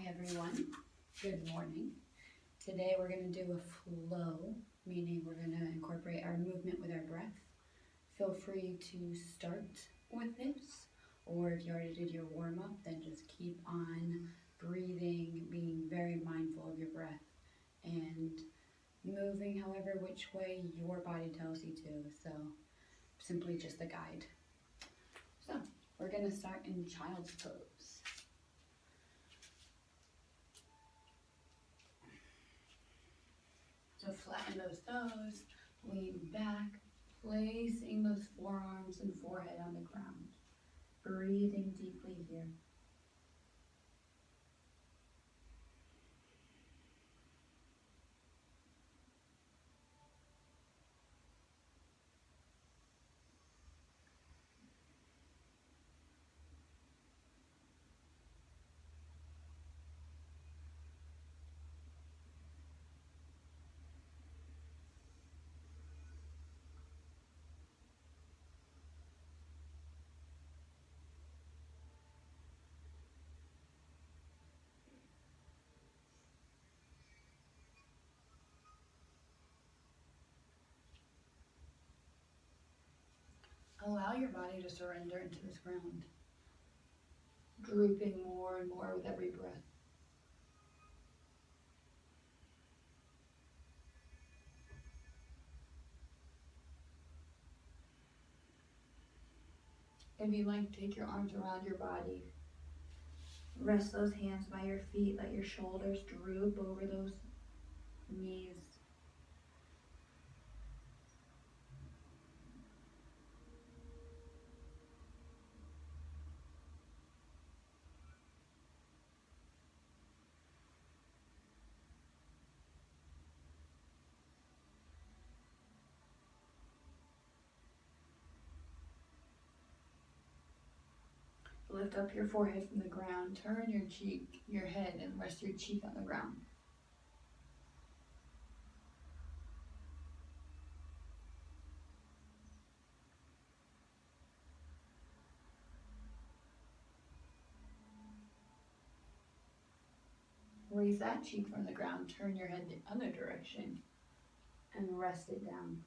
everyone. Good morning. Today we're going to do a flow, meaning we're going to incorporate our movement with our breath. Feel free to start with this, or if you already did your warm-up, then just keep on breathing, being very mindful of your breath, and moving however which way your body tells you to. So simply just a guide. So we're going to start in child's pose. So flatten those toes, lean back, placing those forearms and forehead on the ground. Breathing deeply here. Allow your body to surrender into this ground, drooping more and more with every breath. If you like, take your arms around your body. Rest those hands by your feet. Let your shoulders droop over those knees. Lift up your forehead from the ground. Turn your head, and rest your cheek on the ground. Raise that cheek from the ground. Turn your head the other direction and rest it down.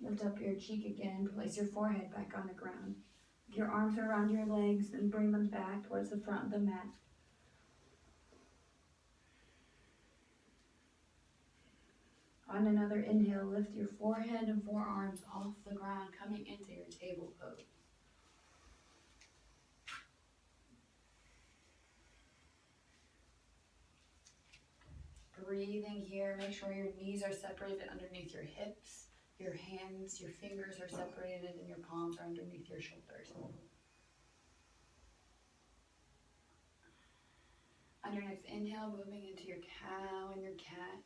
Lift up your cheek again. Place your forehead back on the ground. Your arms are around your legs and bring them back towards the front of the mat. On another inhale, lift your forehead and forearms off the ground, coming into your table pose. Breathing here, make sure your knees are separated underneath your hips. Your hands, your fingers are separated, and your palms are underneath your shoulders. On your next inhale, moving into your cow and your cat.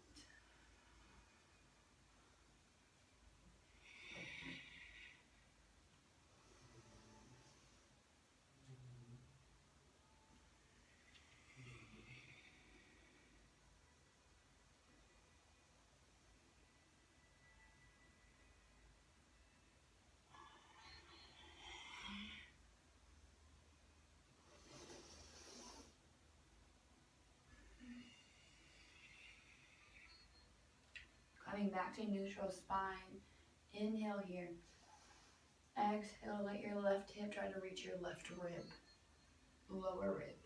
Coming back to neutral spine. Inhale here. Exhale, let your left hip try to reach your left rib, lower rib.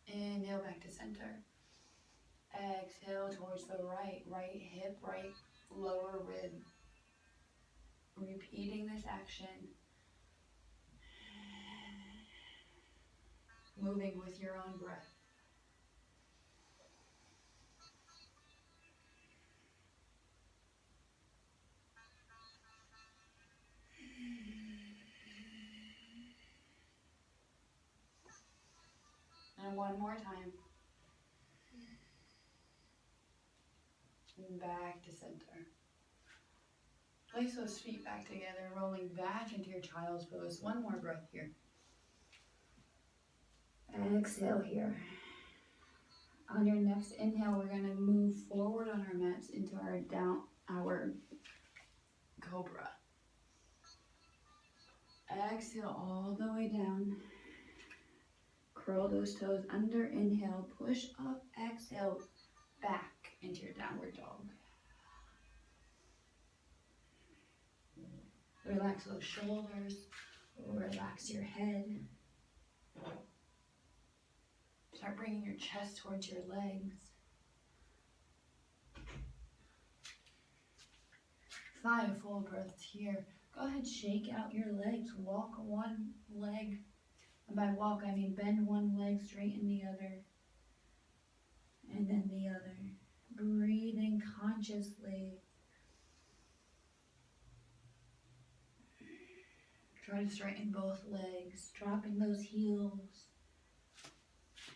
Inhale back to center. Exhale towards the right hip, right lower rib. Repeating this action. Moving with your own breath. And one more time. And back to center. Place those feet back together, rolling back into your child's pose. One more breath here. Exhale here. On your next inhale, we're gonna move forward on our mats into our cobra. Exhale all the way down. Curl those toes under, inhale, push up, exhale, back into your downward dog. Relax those shoulders, relax your head. Start bringing your chest towards your legs. 5 full breaths here. Go ahead, shake out your legs. Walk one leg. And by walk, I mean bend one leg, straighten the other. And then the other. Breathing consciously. Try to straighten both legs, dropping those heels.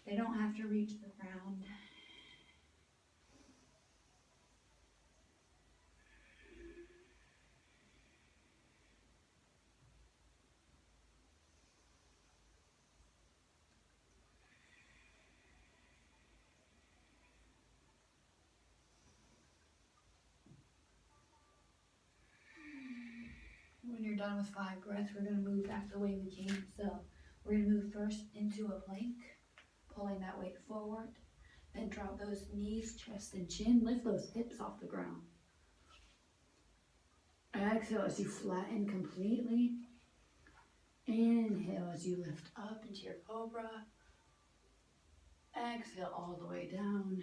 They don't have to reach the ground. When you're done with 5 breaths, we're going to move back the way we came. So we're going to move first into a plank, pulling that weight forward. Then drop those knees, chest, and chin. Lift those hips off the ground. Exhale as you flatten completely. Inhale as you lift up into your cobra. Exhale all the way down.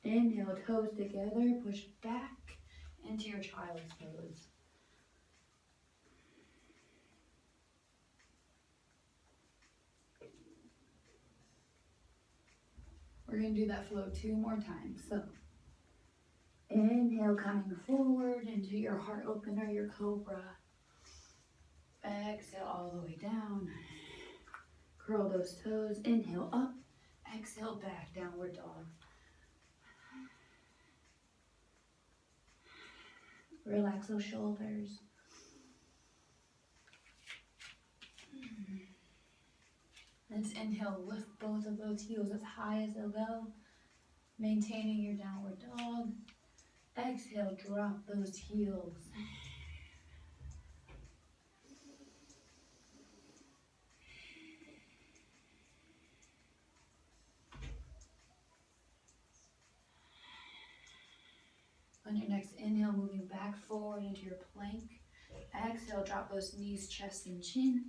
Inhale, toes together, push back into your child's pose. We're going to do that flow 2 more times. So, inhale, coming forward into your heart opener, your cobra. Exhale all the way down. Curl those toes. Inhale up. Exhale back, downward dog. Relax those shoulders. Let's inhale, lift both of those heels as high as they'll go, maintaining your downward dog. Exhale, drop those heels. On your next inhale, moving back forward into your plank. Exhale, drop those knees, chest, and chin.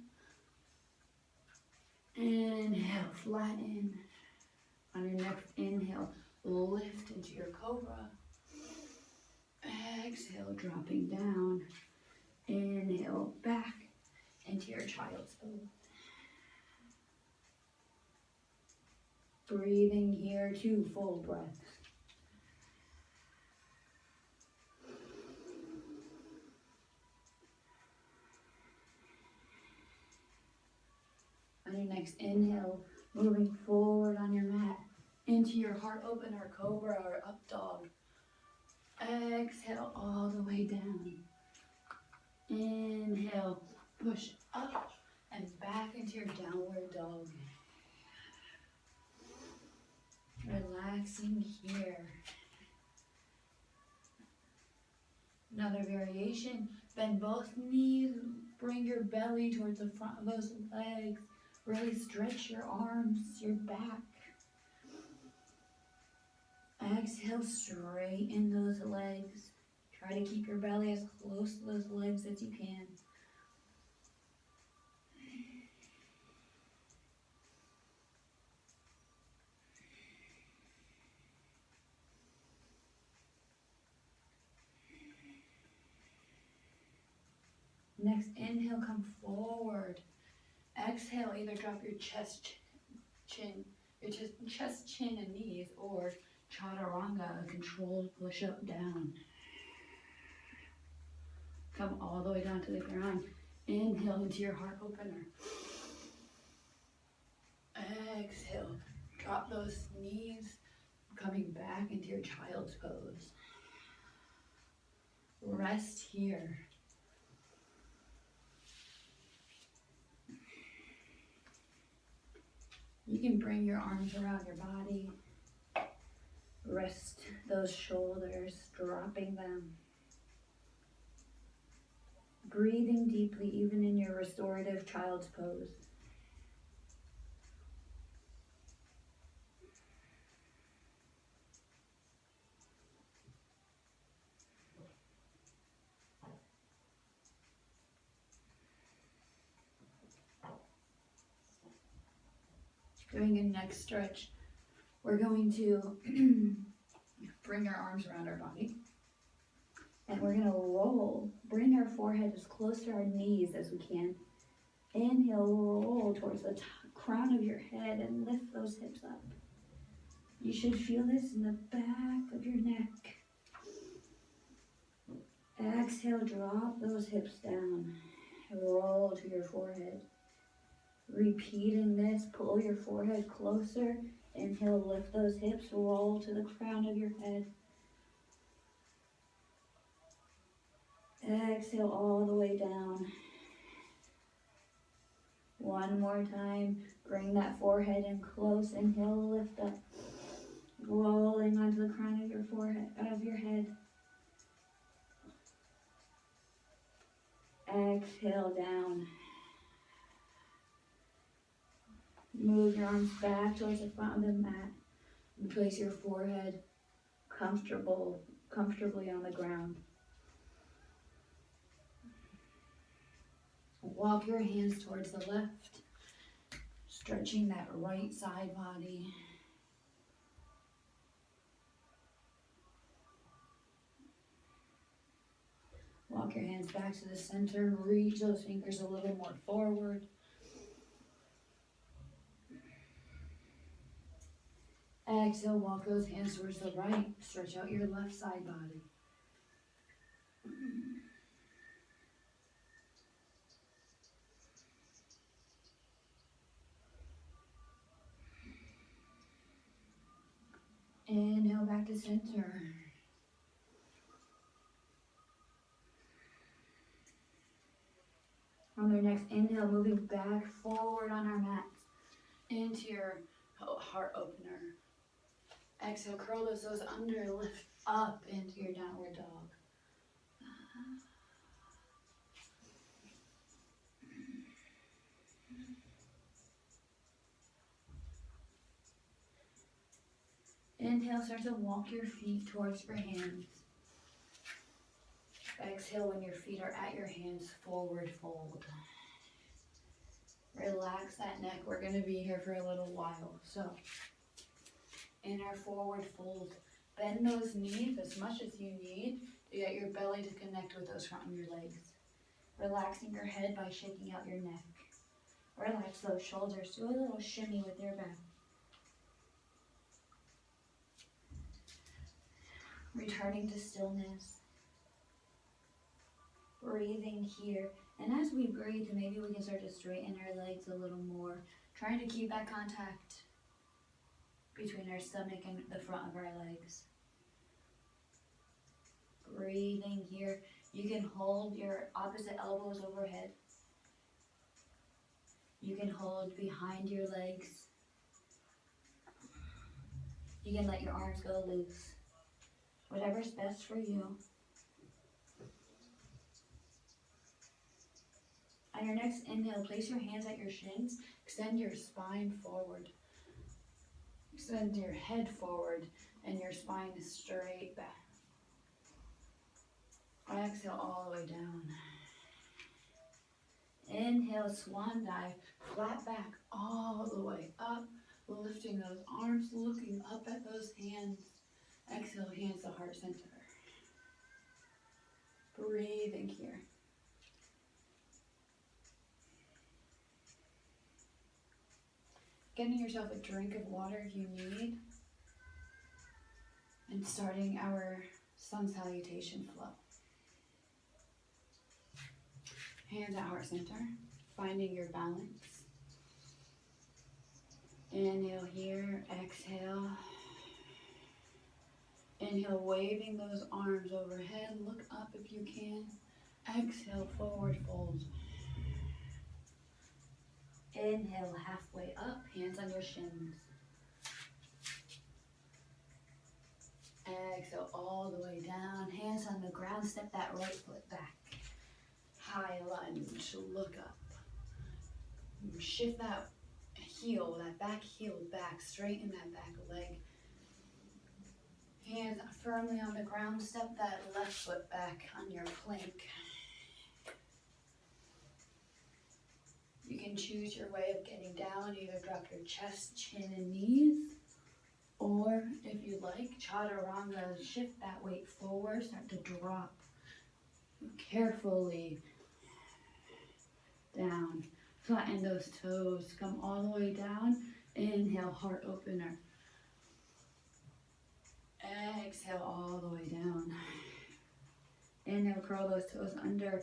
Inhale, flatten. On your next inhale, lift into your cobra. Exhale, dropping down. Inhale, back into your child's pose. Breathing here, 2 full breaths. On your next inhale, moving forward on your mat into your heart opener, cobra or up dog. Exhale all the way down. Inhale, push up and back into your downward dog. Relaxing here. Another variation. Bend both knees, bring your belly towards the front of those legs. Really stretch your arms, your back. Exhale, straighten those legs. Try to keep your belly as close to those legs as you can. Next inhale, come forward. Exhale, either drop your chest, chin, and knees, or chaturanga, a controlled push-up down. Come all the way down to the ground. Inhale into your heart opener. Exhale, drop those knees, coming back into your child's pose. Rest here. You can bring your arms around your body. Rest those shoulders, dropping them. Breathing deeply, even in your restorative child's pose. Doing a neck stretch, we're going to bring our arms around our body. And we're going to roll, bring our forehead as close to our knees as we can. Inhale, roll towards the crown of your head and lift those hips up. You should feel this in the back of your neck. Exhale, drop those hips down. Roll to your forehead. Repeating this, pull your forehead closer. Inhale, lift those hips, roll to the crown of your head. Exhale all the way down. One more time, bring that forehead in close. Inhale, lift up. Rolling onto the crown of your forehead, of your head. Exhale down. Move your arms back towards the front of the mat and place your forehead comfortably on the ground. Walk your hands towards the left, stretching that right side body. Walk your hands back to the center, reach those fingers a little more forward. Exhale, walk those hands towards the right, stretch out your left side body. Inhale back to center. On your next inhale, moving back forward on our mats into your heart opener. Exhale, curl those toes under, lift up into your downward dog. Inhale, start to walk your feet towards your hands. Exhale, when your feet are at your hands, forward fold. Relax that neck. We're going to be here for a little while. So, in our forward fold, bend those knees as much as you need to get your belly to connect with those front of your legs. Relaxing your head by shaking out your neck. Relax those shoulders. Do a little shimmy with your back. Returning to stillness. Breathing here. And as we breathe, maybe we can start to straighten our legs a little more. Trying to keep that contact between our stomach and the front of our legs. Breathing here. You can hold your opposite elbows overhead. You can hold behind your legs. You can let your arms go loose. Whatever's best for you. On your next inhale, place your hands at your shins. Extend your spine forward. Extend your head forward and your spine is straight back. Exhale all the way down. Inhale, swan dive, flat back all the way up, lifting those arms, looking up at those hands. Exhale, hands to heart center. Breathing here. Getting yourself a drink of water if you need. And starting our sun salutation flow. Hands at heart center, finding your balance. Inhale here, exhale. Inhale, waving those arms overhead. Look up if you can. Exhale, forward fold. Inhale, halfway up, hands on your shins. Exhale all the way down, hands on the ground, step that right foot back. High lunge, look up. Shift that heel, that back heel back, straighten that back leg. Hands firmly on the ground, step that left foot back on your plank. You can choose your way of getting down, either drop your chest, chin, and knees, or if you like, chaturanga, shift that weight forward, start to drop carefully down. Flatten those toes, come all the way down. Inhale, heart opener. Exhale all the way down. Inhale, curl those toes under.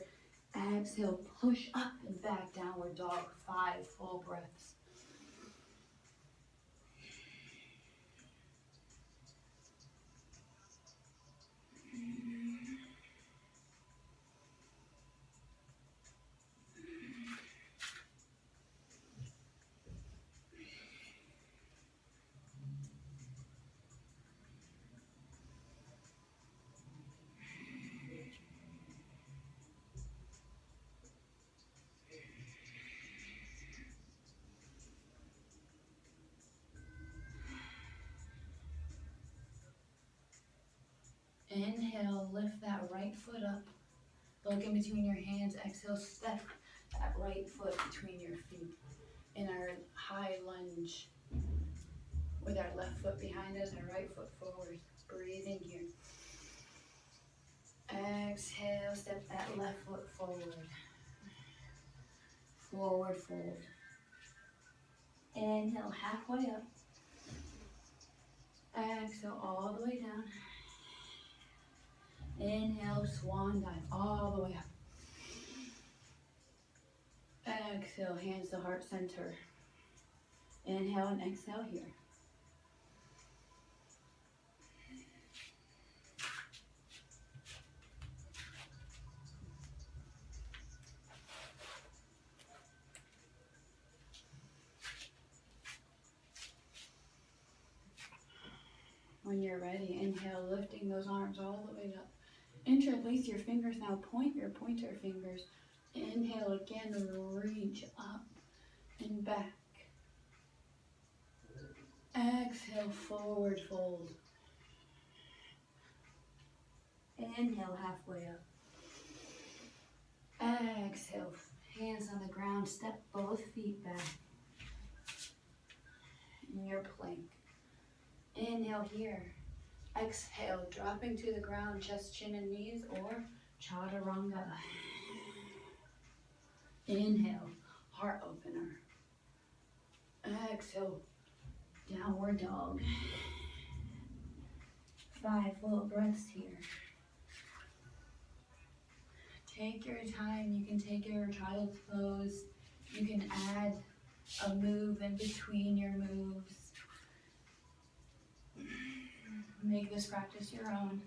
Exhale, push up and back, downward dog. 5 full breaths. Inhale, lift that right foot up. Look in between your hands. Exhale, step that right foot between your feet. In our high lunge, with our left foot behind us, our right foot forward. Breathe in here. Exhale, step that left foot forward. Forward fold. Inhale, halfway up. Exhale, all the way down. Inhale, swan dive, all the way up. Exhale, hands to heart center. Inhale and exhale here. When you're ready, inhale, lifting those arms all the way up. Interlace your fingers now, point your pointer fingers. Inhale again, reach up and back. Exhale, forward fold. Inhale, halfway up. Exhale, hands on the ground, step both feet back in your plank. Inhale here. Exhale, dropping to the ground, chest, chin, and knees, or chaturanga. Inhale, heart opener. Exhale, downward dog. 5 full breaths here. Take your time. You can take your child's pose. You can add a move in between your moves. Make this practice your own.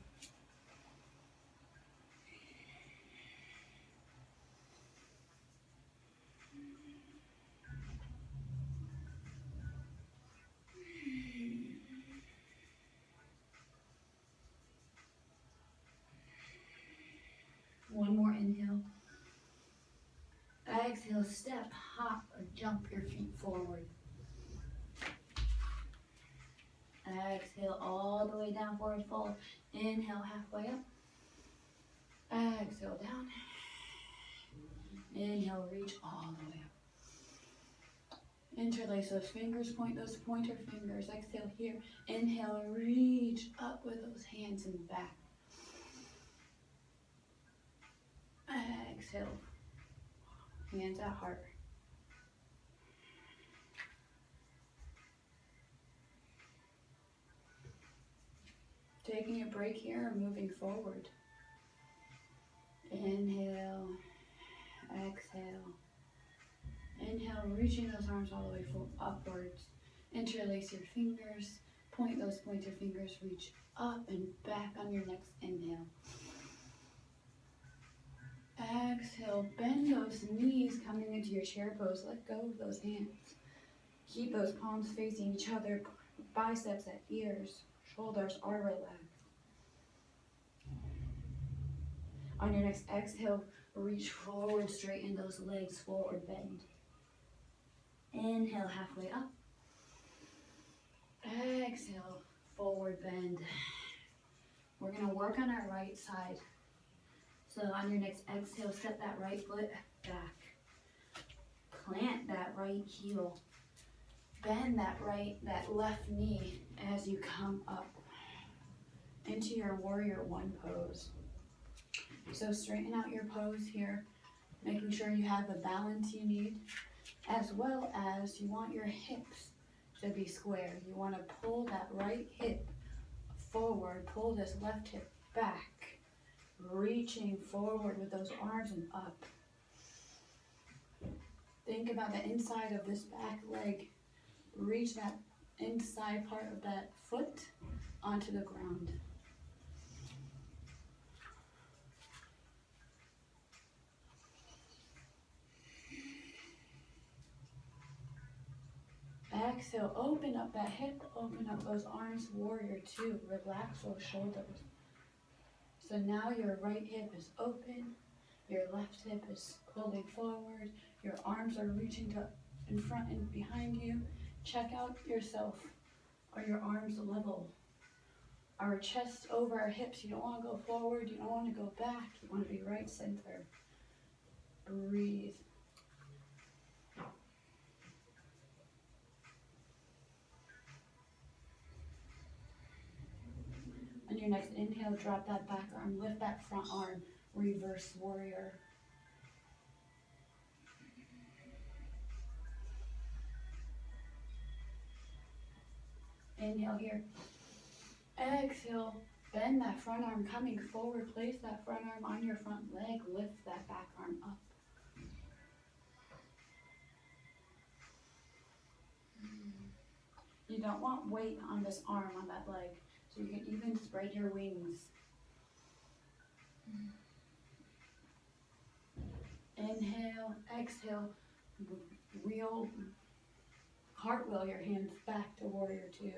One more inhale. Exhale, step, hop, or jump your feet forward. Exhale all the way down, forward fold. Inhale, halfway up. Exhale, down. Inhale, reach all the way up. Interlace those fingers, point those pointer fingers. Exhale here. Inhale, reach up with those hands and back. Exhale, hands at heart. Taking a break here, moving forward. Inhale, exhale. Inhale, reaching those arms all the way upwards. Interlace your fingers, point those pointer fingers, reach up and back on your next inhale. Exhale, bend those knees coming into your chair pose. Let go of those hands. Keep those palms facing each other, biceps at ears, shoulders are relaxed. On your next exhale, reach forward, straighten those legs, forward bend. Inhale, halfway up. Exhale, forward bend. We're gonna work on our right side. So on your next exhale, step that right foot back. Plant that right heel. Bend that left knee as you come up into your warrior one pose. So straighten out your pose here, making sure you have the balance you need, as well as you want your hips to be square. You want to pull that right hip forward, pull this left hip back, reaching forward with those arms and up. Think about the inside of this back leg. Reach that inside part of that foot onto the ground. Exhale, open up that hip, open up those arms, warrior two, relax those shoulders. So now your right hip is open, your left hip is pulling forward, your arms are reaching to in front and behind you. Check out yourself. Are your arms level? Our chest over our hips. You don't want to go forward, you don't want to go back, you want to be right center. Breathe. On your next inhale, drop that back arm, lift that front arm, reverse warrior. Inhale here. Exhale, bend that front arm coming forward, place that front arm on your front leg, lift that back arm up. You don't want weight on this arm, on that leg. So you can even spread your wings. Inhale, exhale, cartwheel your hands back to warrior two.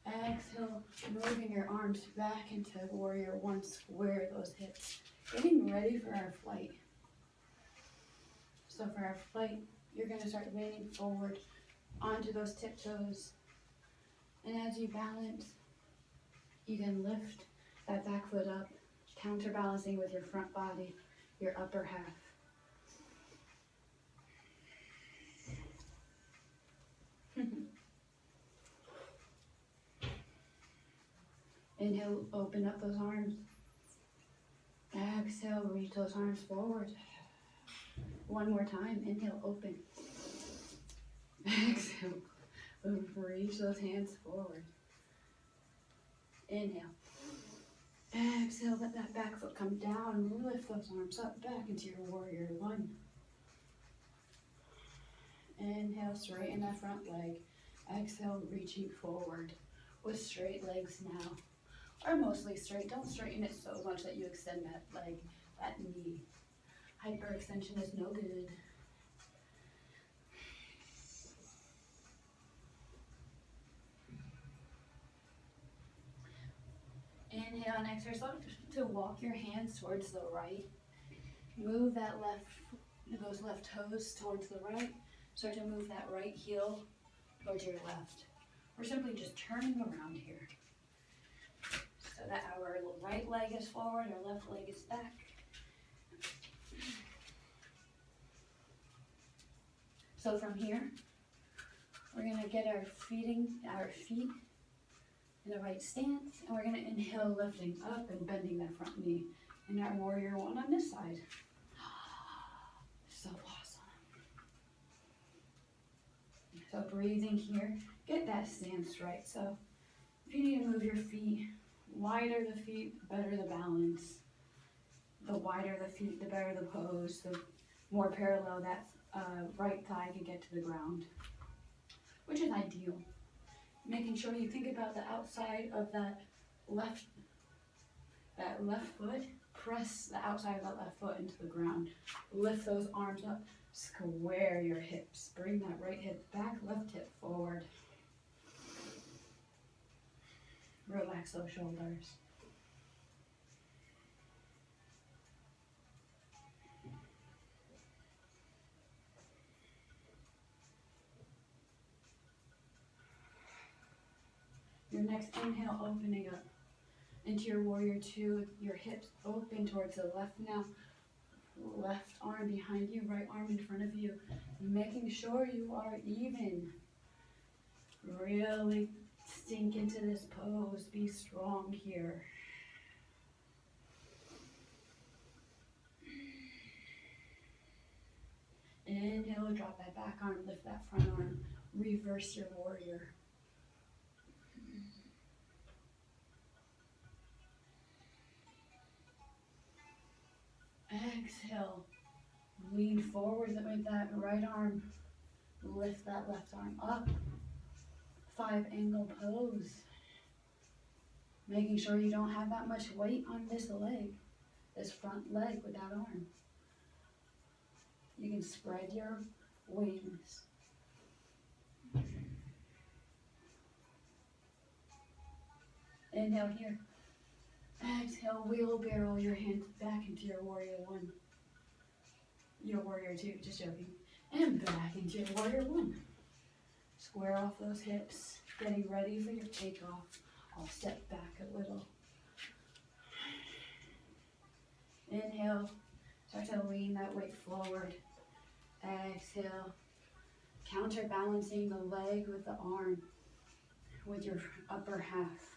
Exhale, moving your arms back into warrior one, square those hips. Getting ready for our flight. So for our flight, you're gonna start leaning forward onto those tiptoes. And as you balance, you can lift that back foot up, counterbalancing with your front body, your upper half. Inhale, open up those arms. Exhale, reach those arms forward. One more time, inhale, open. Exhale, reach those hands forward. Inhale. Exhale, let that back foot come down. Lift those arms up, back into your warrior one. Inhale, straighten that front leg. Exhale, reaching forward with straight legs now. Or mostly straight. Don't straighten it so much that you extend that leg, that knee. Hyperextension is no good. Inhale and exhale, start to walk your hands towards the right. Move that those left toes towards the right. Start to move that right heel towards your left. We're simply just turning around here. So that our right leg is forward, our left leg is back. So from here, we're gonna get our feet in the right stance, and we're gonna inhale, lifting up and bending that front knee. And our warrior one on this side. So awesome. So breathing here, get that stance right. So if you need to move your feet, wider the feet, the better the balance. The wider the feet, the better the pose. The more parallel that right thigh can get to the ground, which is ideal. Making sure you think about the outside of that left foot press the outside of that left foot into the ground. Lift those arms up. Square your hips. Bring that right hip back, left hip forward. Relax those shoulders. Your next inhale, opening up into your warrior two, your hips open towards the left now. Left arm behind you, right arm in front of you. Making sure you are even. Really sink into this pose. Be strong here. Inhale, drop that back arm, lift that front arm. Reverse your warrior. Exhale. Lean forward with that right arm. Lift that left arm up. 5 angle pose. Making sure you don't have that much weight on this leg, this front leg with that arm. You can spread your wings. Inhale here. Exhale, wheelbarrow your hands back into your warrior one. Your warrior two, just joking. And back into your warrior one. Square off those hips, getting ready for your takeoff. I'll step back a little. Inhale, start to lean that weight forward. Exhale, counterbalancing the leg with the arm, with your upper half.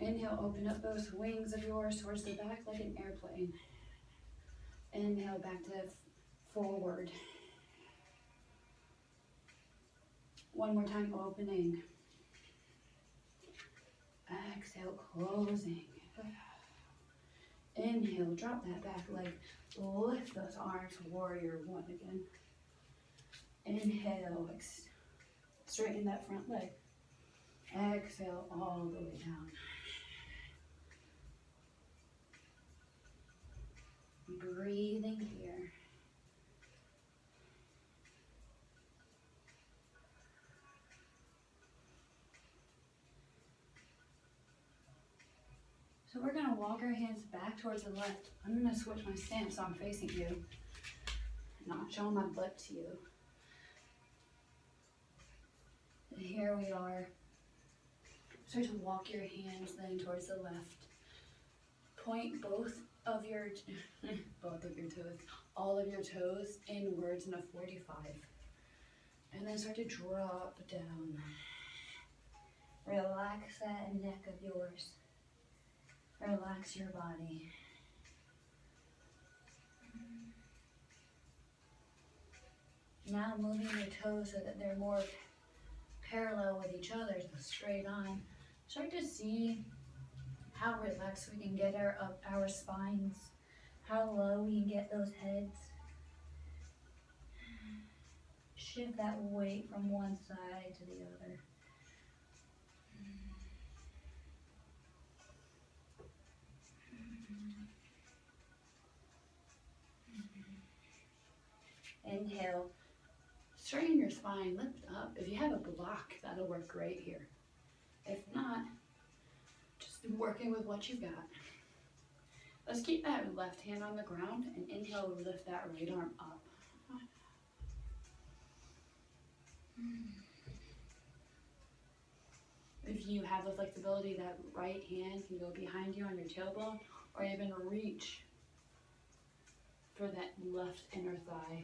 Inhale, open up those wings of yours towards the back like an airplane. Inhale, back to forward. One more time, opening. Exhale, closing. Inhale, drop that back leg. Lift those arms, warrior one again. Inhale, straighten that front leg. Exhale, all the way down. Breathing here. So we're going to walk our hands back towards the left. I'm going to switch my stance so I'm facing you, not showing my butt to you. And here we are. Start to walk your hands then towards the left. Point both of your toes, all of your toes inwards in a 45. And then start to drop down. Relax that neck of yours. Relax your body. Now moving your toes so that they're more parallel with each other, so straight on. Start to see how relaxed we can get our spines, how low we can get those heads. Shift that weight from one side to the other. Inhale, straighten your spine, lift up. If you have a block, that'll work great here. If not, just working with what you've got. Let's keep that left hand on the ground and inhale, lift that right arm up. If you have the flexibility, that right hand can go behind you on your tailbone or even reach for that left inner thigh.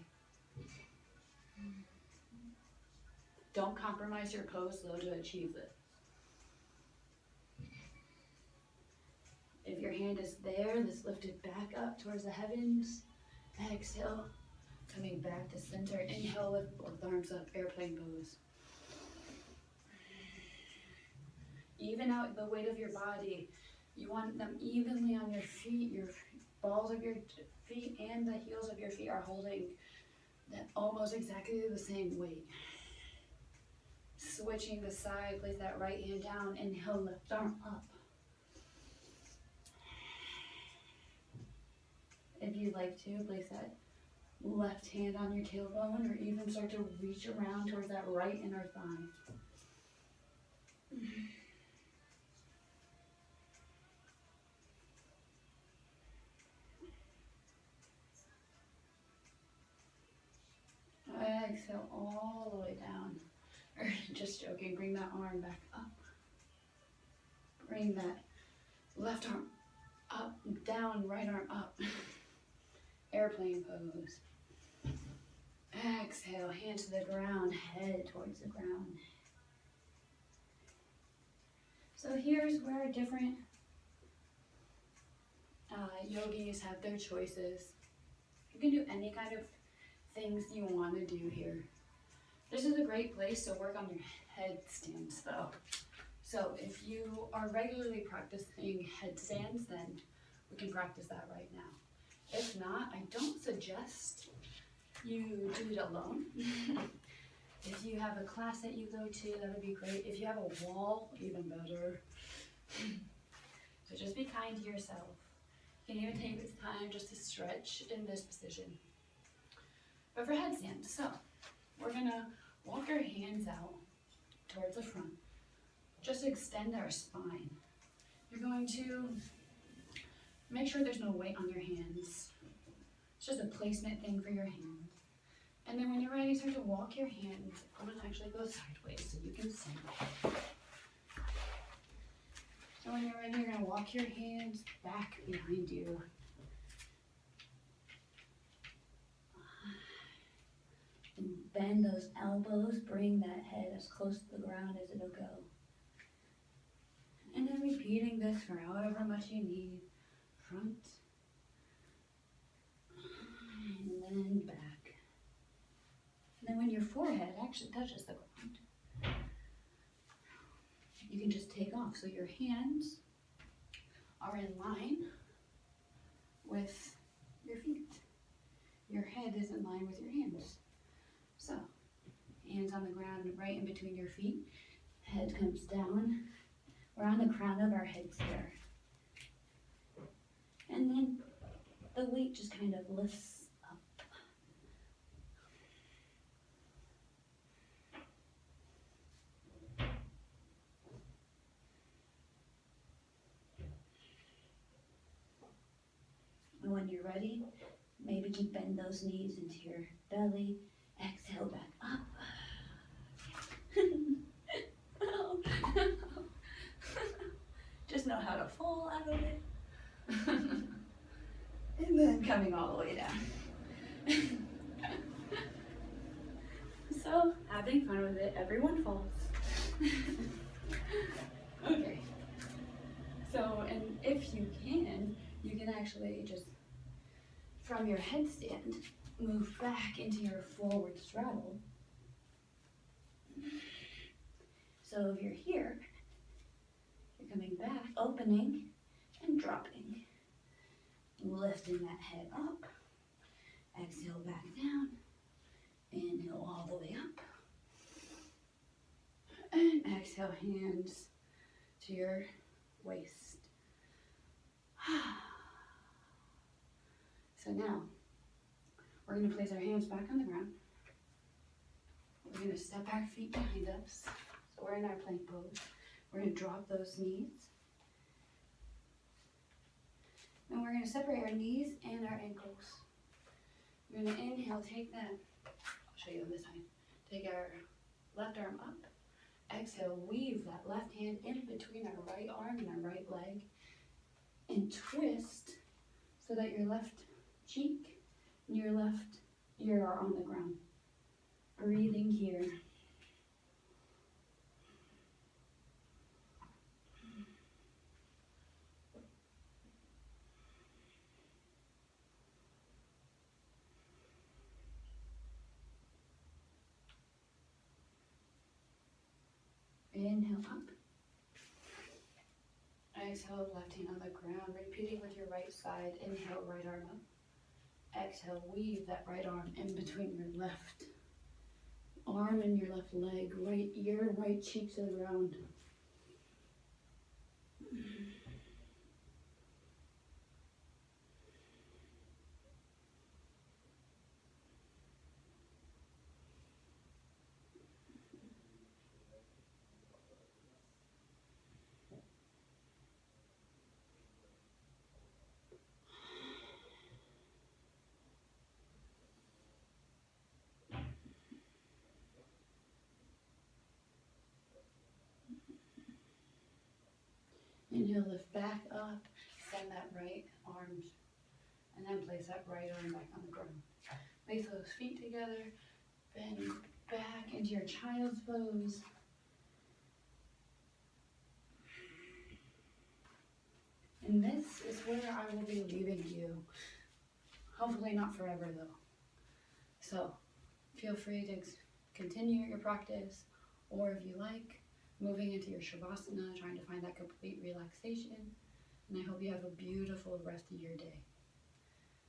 Don't compromise your pose though to achieve this. If your hand is there, this lifted back up towards the heavens. Exhale, coming back to center. Inhale, lift both arms up, airplane pose. Even out the weight of your body. You want them evenly on your feet. Your balls of your feet and the heels of your feet are holding Then almost exactly the same weight. Switching the side, place that right hand down, inhale, left arm up. If you'd like to, place that left hand on your tailbone or even start to reach around towards that right inner thigh. Exhale all the way down. Or just joking, bring that arm back up. Bring that left arm up, down, right arm up. Airplane pose. Exhale, hand to the ground, head towards the ground. So here's where different yogis have their choices. You can do any kind of things you want to do here. This is a great place to work on your headstands though. So if you are regularly practicing headstands, then we can practice that right now. If not, I don't suggest you do it alone. If you have a class that you go to, that would be great. If you have a wall, even better. So just be kind to yourself. You can even take this time just to stretch in this position. But for headstand, so we're gonna walk our hands out towards the front. Just extend our spine. You're going to make sure there's no weight on your hands. It's just a placement thing for your hands. And then when you're ready, start to walk your hands. I'm gonna actually go sideways so you can see. So when you're ready, you're gonna walk your hands back behind you. And bend those elbows, bring that head as close to the ground as it'll go. And then repeating this for however much you need. Front, and then back. And then when your forehead actually touches the ground, you can just take off. So your hands are in line with your feet. Your head is in line with your hands. So, hands on the ground right in between your feet. Head comes down. We're on the crown of our heads here. And then the weight just kind of lifts up. And when you're ready, maybe you bend those knees into your belly. Exhale back up. Oh. Just know how to fall out of it. And then coming all the way down. So, having fun with it, everyone falls. Okay. So, and if you can actually just, from your headstand, move back into your forward straddle. So if you're here, you're coming back, opening and dropping. Lifting that head up. Exhale back down. Inhale all the way up. And exhale, hands to your waist. So now, we're going to place our hands back on the ground. We're going to step our feet behind us. So we're in our plank pose. We're going to drop those knees. And we're going to separate our knees and our ankles. We're going to inhale, take that. I'll show you on this side. Take our left arm up. Exhale, weave that left hand in between our right arm and our right leg. And twist so that your left cheek and your left ear are on the ground. Breathing here. Inhale up. Exhale, left hand on the ground. Repeating with your right side. Inhale, right arm up. Exhale, weave that right arm in between your left arm and your left leg, right ear, right cheek to the ground. Inhale, lift back up, send that right arm, and then place that right arm back on the ground. Place those feet together, bend back into your child's pose. And this is where I will be leaving you. Hopefully not forever though. So feel free to continue your practice, or if you like, moving into your shavasana, trying to find that complete relaxation. And I hope you have a beautiful rest of your day.